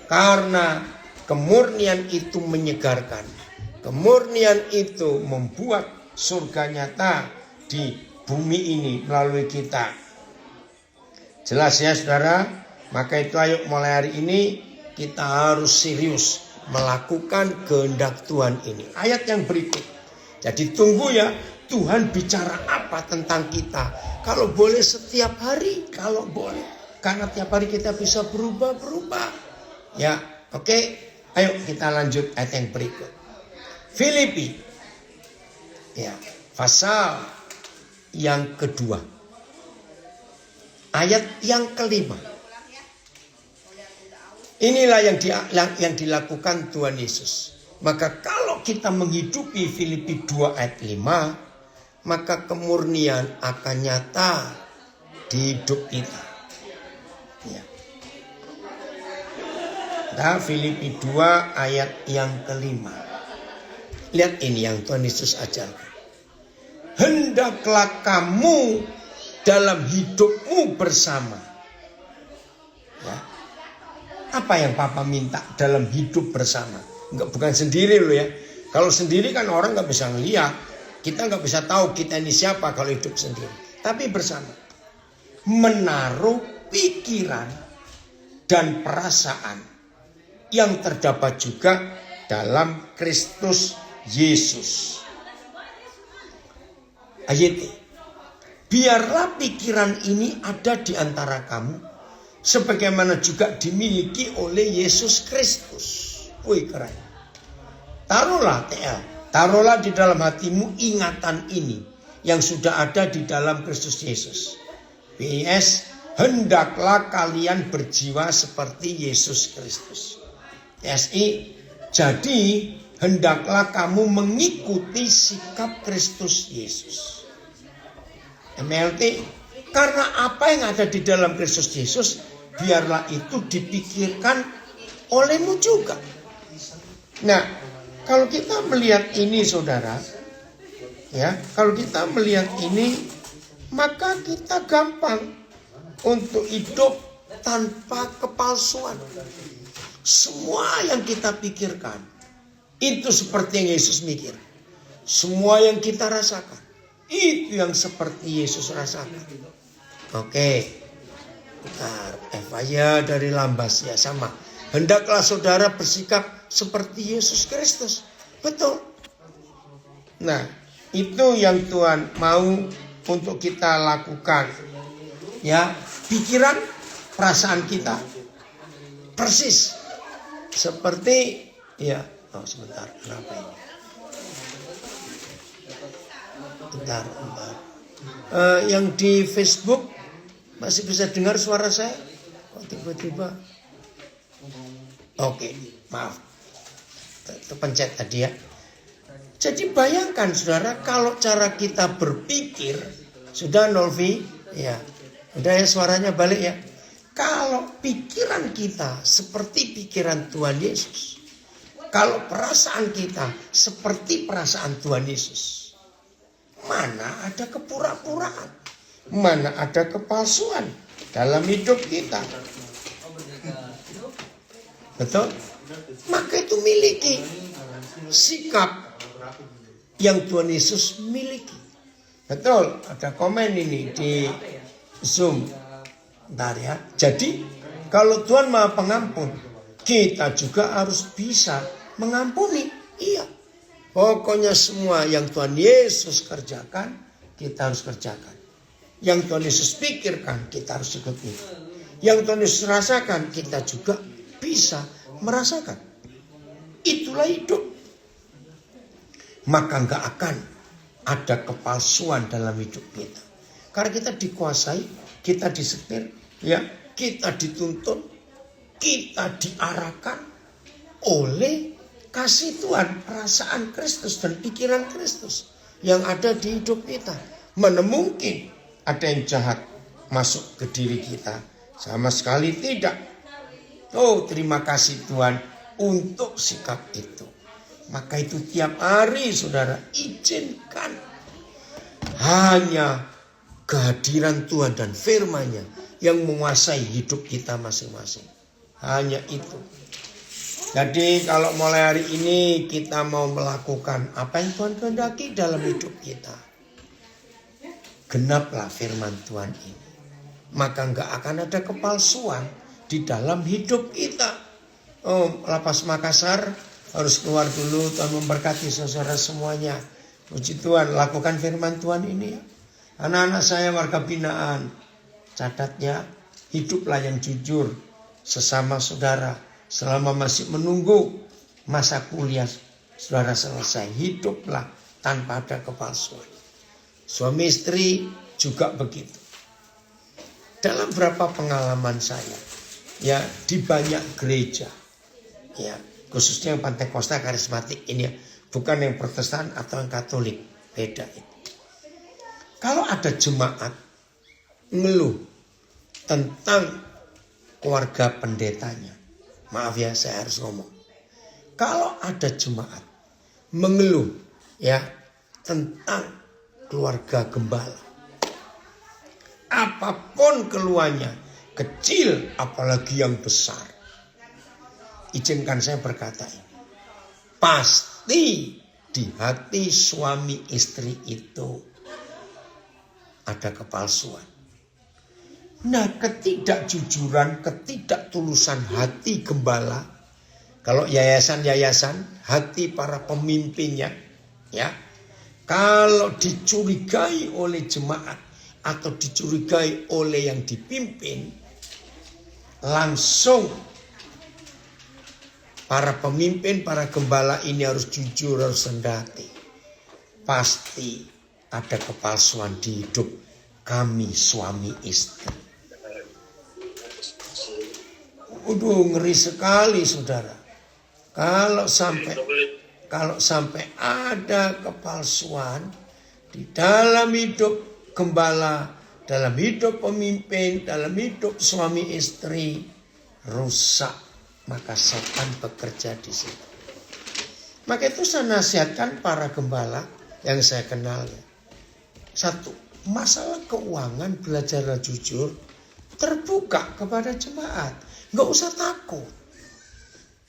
Karena kemurnian itu menyegarkan. Kemurnian itu membuat surga nyata di bumi ini melalui kita. Jelas ya saudara? Maka itu ayo mulai hari ini kita harus serius melakukan kehendak Tuhan ini. Ayat yang berikut. Jadi tunggu ya, Tuhan bicara apa tentang kita. Kalau boleh setiap hari, kalau boleh. Karena tiap hari kita bisa berubah-berubah. Ya, oke. Ayo kita lanjut ayat yang berikut. Filipi. Ya, pasal yang kedua. Ayat yang kelima. Inilah yang dilakukan Tuhan Yesus. Maka kalau kita menghidupi Filipi 2 ayat 5, maka kemurnian akan nyata di hidup kita. Ya. Nah, Filipi 2 ayat yang kelima. Lihat ini yang Tuhan Yesus ajarkan. Hendaklah kamu dalam hidupmu bersama. Ya. Apa yang Papa minta dalam hidup bersama? Bukan sendiri loh ya. Kalau sendiri kan orang gak bisa ngeliat. Kita gak bisa tahu kita ini siapa kalau hidup sendiri. Tapi bersama. Menaruh pikiran dan perasaan yang terdapat juga dalam Kristus Yesus. Ayat ini. Biarlah pikiran ini ada di antara kamu, sebagaimana juga dimiliki oleh Yesus Kristus. Wih keren. Taruhlah di dalam hatimu ingatan ini yang sudah ada di dalam Kristus Yesus. PS, hendaklah kalian berjiwa seperti Yesus Kristus. TSI, jadi hendaklah kamu mengikuti sikap Kristus Yesus. MLT, karena apa yang ada di dalam Kristus Yesus, biarlah itu dipikirkan olehmu juga. Nah, kalau kita melihat ini saudara, ya, kalau kita melihat ini, maka kita gampang untuk hidup tanpa kepalsuan. Semua yang kita pikirkan, itu seperti yang Yesus mikir. Semua yang kita rasakan, itu yang seperti Yesus rasakan. Oke. Bentar, Evaya dari Lambas ya sama. Hendaklah saudara bersikap seperti Yesus Kristus. Betul. Nah, itu yang Tuhan mau untuk kita lakukan. ya pikiran, perasaan kita persis seperti ya. Oh sebentar, kenapa ini? Bentar. Yang di Facebook masih bisa dengar suara saya? Oh, tiba-tiba. Oke, maaf. Terpencet tadi ya. Jadi bayangkan saudara, kalau cara kita berpikir sudah Nolvi, ya, udah ya suaranya balik ya. Kalau pikiran kita seperti pikiran Tuhan Yesus, kalau perasaan kita seperti perasaan Tuhan Yesus, mana ada kepura-puraan, mana ada kepalsuan dalam hidup kita. Betul? Maka itu miliki sikap yang Tuhan Yesus miliki. Betul, ada komen ini di Zoom. Bentar ya. Jadi kalau Tuhan Maha Pengampun, kita juga harus bisa mengampuni. Iya. Pokoknya semua yang Tuhan Yesus kerjakan, kita harus kerjakan. Yang Tuhan Yesus pikirkan, kita harus ikuti. Yang Tuhan Yesus rasakan, kita juga bisa merasakan. Itulah hidup. Maka gak akan ada kepalsuan dalam hidup kita. Karena kita dikuasai, kita disetir, ya, kita dituntun, kita diarahkan oleh kasih Tuhan, perasaan Kristus dan pikiran Kristus yang ada di hidup kita. Mana mungkin ada yang jahat masuk ke diri kita? Sama sekali tidak. Oh, terima kasih Tuhan untuk sikap itu. Maka itu tiap hari saudara izinkan hanya kehadiran Tuhan dan firman-Nya yang menguasai hidup kita masing-masing. Hanya itu. Jadi kalau mulai hari ini kita mau melakukan apa yang Tuhan kehendaki dalam hidup kita, genaplah firman Tuhan ini. Maka enggak akan ada kepalsuan di dalam hidup kita. Oh, Lapas Makassar harus keluar dulu. Tuhan memberkati saudara semuanya. Puji Tuhan, lakukan firman Tuhan ini ya. Anak-anak saya warga binaan, catat ya, hiduplah yang jujur sesama saudara. Selama masih menunggu masa kuliah saudara selesai, hiduplah tanpa ada kepalsuan. Suami istri juga begitu. Dalam beberapa pengalaman saya, ya di banyak gereja, ya khususnya yang Pantekosta karismatik ini ya, bukan yang Protestan atau yang Katolik, beda itu. Kalau ada jemaat ngeluh tentang keluarga pendetanya, maaf ya saya harus ngomong. Kalau ada jemaat mengeluh ya tentang keluarga gembala, apapun keluhannya, kecil apalagi yang besar, izinkan saya berkata ini. Pasti di hati suami istri itu ada kepalsuan. Nah, ketidakjujuran, ketidaktulusan hati gembala, kalau yayasan-yayasan, hati para pemimpinnya, ya, kalau dicurigai oleh jemaat atau dicurigai oleh yang dipimpin, langsung para pemimpin, para gembala ini harus jujur, harus rendah hati. Pasti ada kepalsuan di hidup kami suami istri. Ngeri sekali saudara. Kalau sampai ada kepalsuan di dalam hidup gembala, dalam hidup pemimpin, dalam hidup suami istri, rusak. Maka setan bekerja di situ. Maka itu saya nasihatkan para gembala yang saya kenal ya. Satu, masalah keuangan belajarlah jujur, terbuka kepada jemaat. Nggak usah takut.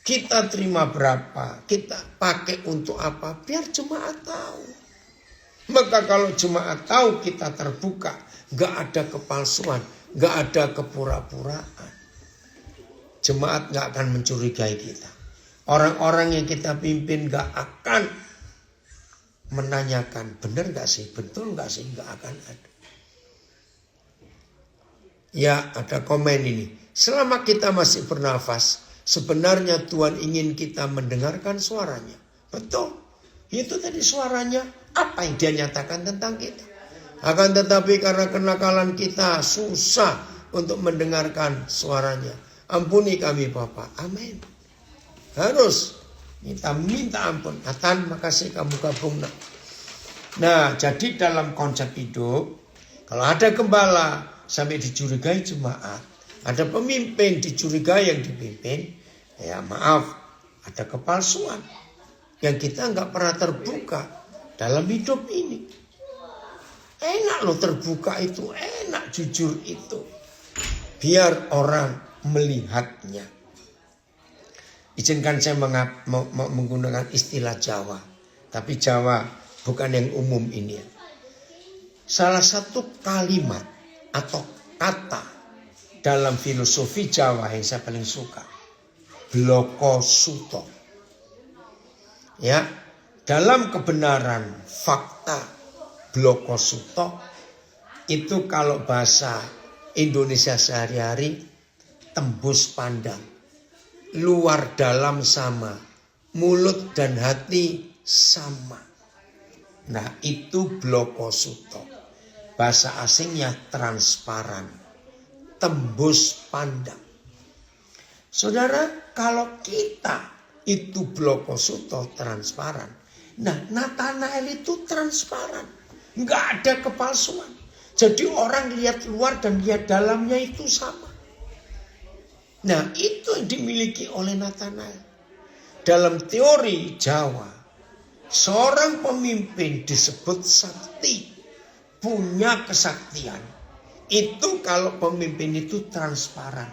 Kita terima berapa, kita pakai untuk apa, biar jemaat tahu. Maka kalau jemaat tahu kita terbuka, nggak ada kepalsuan, nggak ada kepura-puraan. Jemaat nggak akan mencurigai kita. Orang-orang yang kita pimpin nggak akan menanyakan benar nggak sih, betul nggak sih, nggak akan ada. Ya, ada komen ini. Selama kita masih bernafas, sebenarnya Tuhan ingin kita mendengarkan suaranya. Betul. Itu tadi suaranya. Apa yang dia nyatakan tentang kita. Akan tetapi karena kenakalan kita susah untuk mendengarkan suaranya. Ampuni kami Bapa. Amin. Harus kita minta ampun. Nathan, makasih kamu gabung. Nah, jadi dalam konsep hidup, kalau ada gembala sampai dicurigai jemaat, ada pemimpin dicurigai yang dipimpin, ya maaf, ada kepalsuan yang kita nggak pernah terbuka dalam hidup ini. Enak loh terbuka itu, enak jujur itu. Biar orang melihatnya. Izinkan saya menggunakan istilah Jawa. Tapi Jawa bukan yang umum ini. Salah satu kalimat atau kata dalam filosofi Jawa yang saya paling suka. Bloko suto. Ya, dalam kebenaran fakta bloko suto itu kalau bahasa Indonesia sehari-hari tembus pandang. Luar dalam sama. Mulut dan hati sama. Nah itu bloko suto. Bahasa asingnya transparan. Tembus pandang. Saudara, kalau kita itu bloko suto transparan. Nah Nathanael itu transparan. Nggak ada kepalsuan. Jadi orang lihat luar dan lihat dalamnya itu sama. Nah itu yang dimiliki oleh Nathanael. Dalam teori Jawa, seorang pemimpin disebut sakti. Punya kesaktian. Itu kalau pemimpin itu transparan.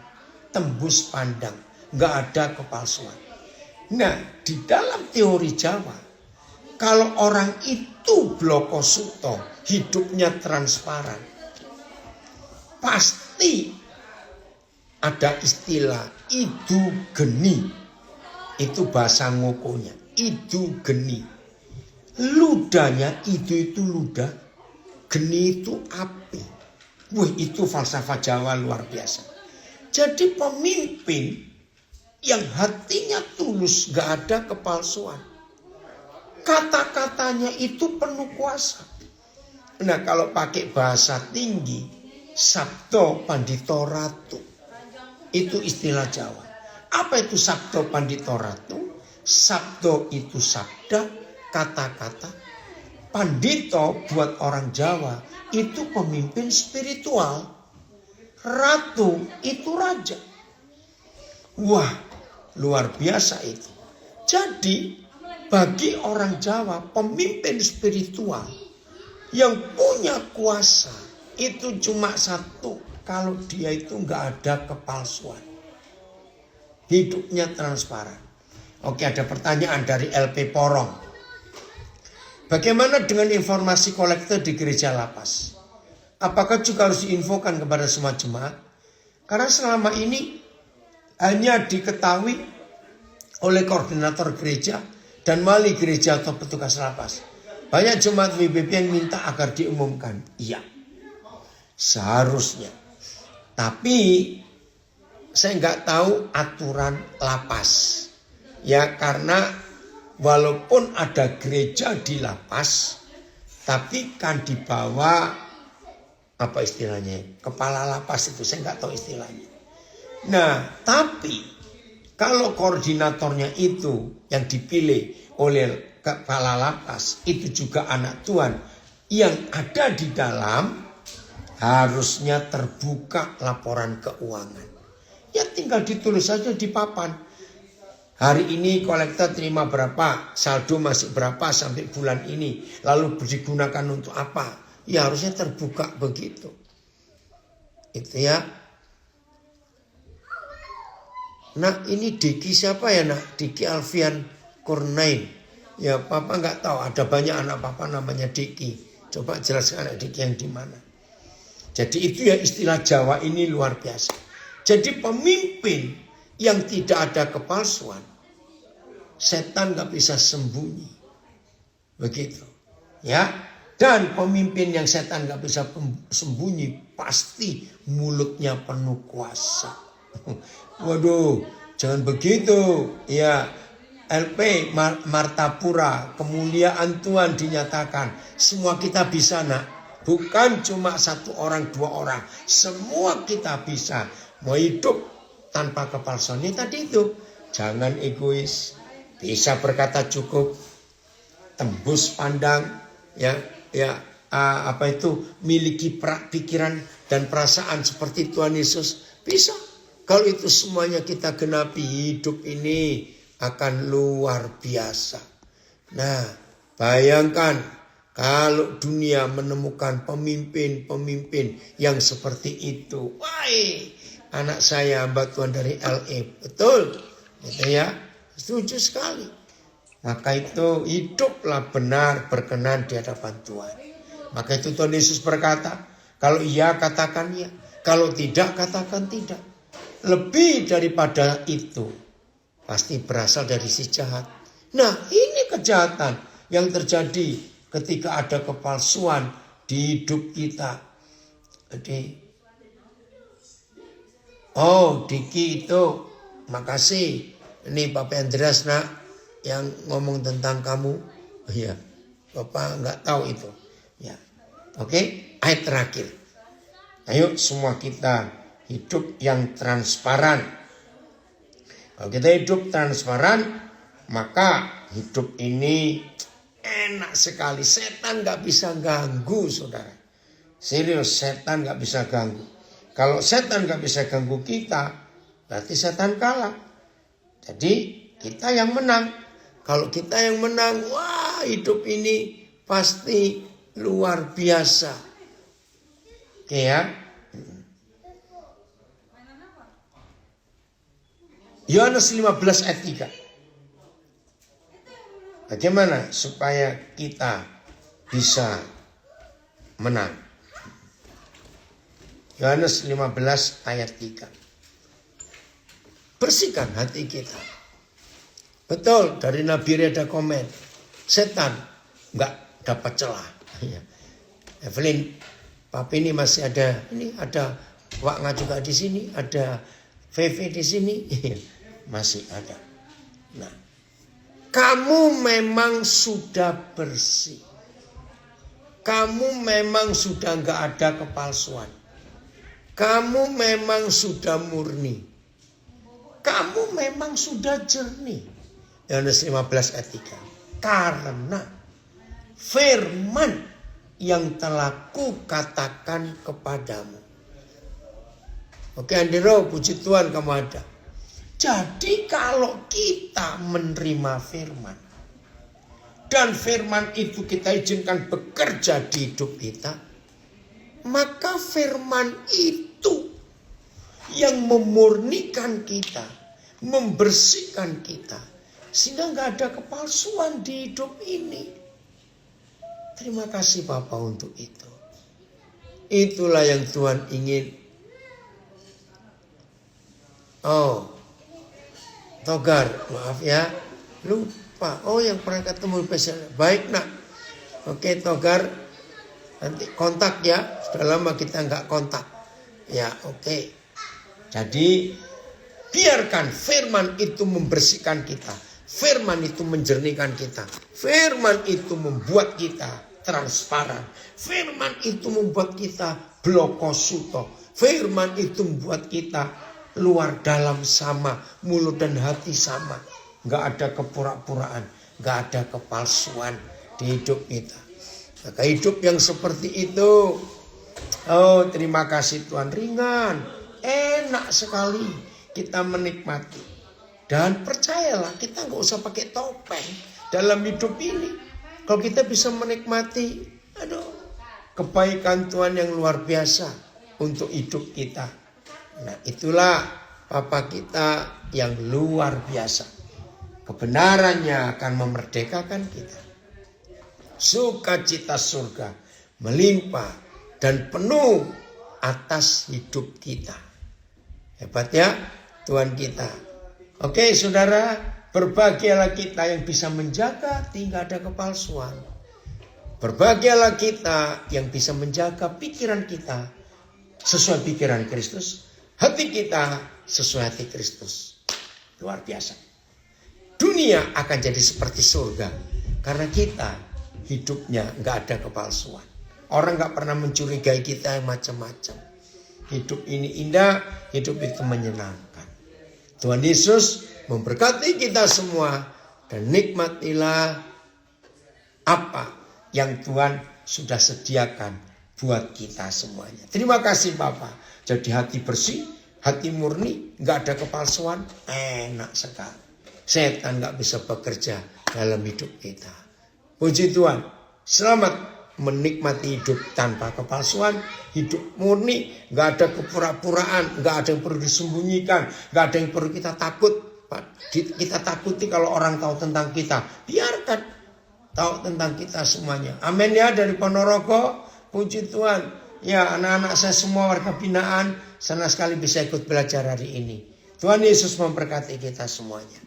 Tembus pandang. Nggak ada kepalsuan. Nah di dalam teori Jawa, kalau orang itu bloko suto, hidupnya transparan, pasti ada istilah idu geni. Itu bahasa ngokonya, idu geni. Ludahnya, itu ludah, geni itu api. Wih, itu falsafah Jawa luar biasa. Jadi pemimpin yang hatinya tulus, gak ada kepalsuan. Kata-katanya itu penuh kuasa. Nah kalau pakai bahasa tinggi, sabdo pandito ratu. Itu istilah Jawa. Apa itu sabdo pandito ratu? Sabdo itu sabda, kata-kata. Pandito buat orang Jawa itu pemimpin spiritual. Ratu itu raja. Wah, luar biasa itu. Jadi bagi orang Jawa, pemimpin spiritual yang punya kuasa itu cuma satu. Kalau dia itu nggak ada kepalsuan. Hidupnya transparan. Oke, ada pertanyaan dari LP Porong. Bagaimana dengan informasi kolektor di gereja lapas? Apakah juga harus diinfokan kepada semua jemaat? Karena selama ini hanya diketahui oleh koordinator gereja dan wali gereja atau petugas lapas. Banyak jemaat WBB yang minta agar diumumkan. Iya, seharusnya. Tapi saya nggak tahu aturan lapas. Ya karena walaupun ada gereja di lapas, tapi kan di bawah apa istilahnya? Kepala lapas itu saya nggak tahu istilahnya. Nah, tapi kalau koordinatornya itu yang dipilih oleh kepala lapas itu juga anak Tuhan yang ada di dalam, harusnya terbuka laporan keuangan. Ya tinggal ditulis saja di papan. Hari ini kolektor terima berapa, saldo masih berapa sampai bulan ini, lalu digunakan untuk apa? Ya harusnya terbuka begitu. Itu ya. Nah ini Diki siapa ya nak? Diki Alfian Kurnain. Ya papa nggak tahu, ada banyak anak papa namanya Diki. Coba jelaskan anak Diki yang di mana. Jadi itu ya istilah Jawa ini luar biasa. Jadi pemimpin yang tidak ada kepalsuan, setan nggak bisa sembunyi. Begitu. Ya. Dan pemimpin yang setan gak bisa sembunyi, pasti mulutnya penuh kuasa. Waduh, jangan begitu. Ya, LP Martapura, kemuliaan Tuhan dinyatakan. Semua kita bisa, nak. Bukan cuma 1 orang, 2 orang. Semua kita bisa. Mau hidup tanpa kepalsuan. Ini tadi itu. Jangan egois. Bisa berkata cukup. Tembus pandang. Miliki pikiran dan perasaan seperti Tuhan Yesus. Bisa. Kalau itu semuanya kita genapi, hidup ini akan luar biasa. Nah, bayangkan kalau dunia menemukan pemimpin-pemimpin yang seperti itu. Wah, anak saya hamba Tuhan dari LA. Betul. Gitu ya. Setuju sekali. Maka itu hiduplah benar berkenan di hadapan Tuhan. Maka itu Tuhan Yesus berkata, kalau iya katakan ya, kalau tidak katakan tidak. Lebih daripada itu pasti berasal dari si jahat. Nah, ini kejahatan yang terjadi ketika ada kepalsuan di hidup kita. Jadi, Diki itu, makasih. Ini Bapak Andreas nak yang ngomong tentang kamu. Ya, Bapak nggak tahu itu. Ya, oke. Ayat terakhir. Ayo semua kita hidup yang transparan. Kalau kita hidup transparan, maka hidup ini enak sekali. Setan gak bisa ganggu, saudara. Serius, setan gak bisa ganggu. Kalau setan gak bisa ganggu kita, berarti setan kalah. Jadi kita yang menang. Kalau kita yang menang, wah hidup ini pasti luar biasa. Oke ya. Yohanes 15 ayat 3. Bagaimana supaya kita bisa menang? Yohanes 15 ayat 3. Bersihkan hati kita. Betul, dari Nabi ada komen. Setan nggak dapat celah. Evelyn, Papi ini masih ada. Ini ada Wakna juga di sini. Ada VV di sini. Masih ada. Nah, kamu memang sudah bersih. Kamu memang sudah nggak ada kepalsuan. Kamu memang sudah murni. Kamu memang sudah jernih. Yohanes 15 ayat 3. Karena firman yang telah kukatakan kepadamu. Oke Andero, puji Tuhan kamu ada. Jadi kalau kita menerima firman. Dan firman itu kita izinkan bekerja di hidup kita. Maka firman itu yang memurnikan kita. Membersihkan kita. Sehingga gak ada kepalsuan di hidup ini. Terima kasih Bapak untuk itu. Itulah yang Tuhan ingin. Togar, maaf ya, lupa. Yang pernah ketemu spesial. Baik nak. Oke Togar, nanti kontak ya. Sudah lama kita nggak kontak. Ya oke. Jadi biarkan firman itu membersihkan kita. Firman itu menjernihkan kita. Firman itu membuat kita transparan. Firman itu membuat kita blokosuto. Firman itu membuat kita luar dalam sama, mulut dan hati sama. Gak ada kepura-puraan, gak ada kepalsuan di hidup kita. Maka hidup yang seperti itu, terima kasih Tuhan, ringan, enak sekali kita menikmati. Dan percayalah, kita gak usah pakai topeng dalam hidup ini. Kalau kita bisa menikmati, kebaikan Tuhan yang luar biasa untuk hidup kita. Nah itulah Bapa kita yang luar biasa. Kebenarannya akan memerdekakan kita. Sukacita surga melimpah dan penuh atas hidup kita. Hebat ya Tuhan kita. Oke saudara, berbahagialah kita yang bisa menjaga tidak ada kepalsuan. Berbahagialah kita yang bisa menjaga pikiran kita sesuai pikiran Kristus, hati kita sesuai hati Kristus. Luar biasa. Dunia akan jadi seperti surga karena kita hidupnya nggak ada kepalsuan. Orang nggak pernah mencurigai kita yang macam-macam. Hidup ini indah, hidup itu menyenangkan. Tuhan Yesus memberkati kita semua dan nikmatilah apa yang Tuhan sudah sediakan buat kita semuanya. Terima kasih Bapak. Jadi hati bersih, hati murni, nggak ada kepalsuan, enak sekali. Setan nggak bisa bekerja dalam hidup kita. Puji Tuhan, selamat menikmati hidup tanpa kepalsuan, hidup murni, nggak ada kepura-puraan, nggak ada yang perlu disembunyikan, nggak ada yang perlu kita takut. Kita takuti kalau orang tahu tentang kita, biarkan tahu tentang kita semuanya. Amin ya, dari Ponorogo. Puji Tuhan. Ya, anak-anak saya semua warga binaan senang sekali bisa ikut belajar hari ini. Tuhan Yesus memberkati kita semuanya.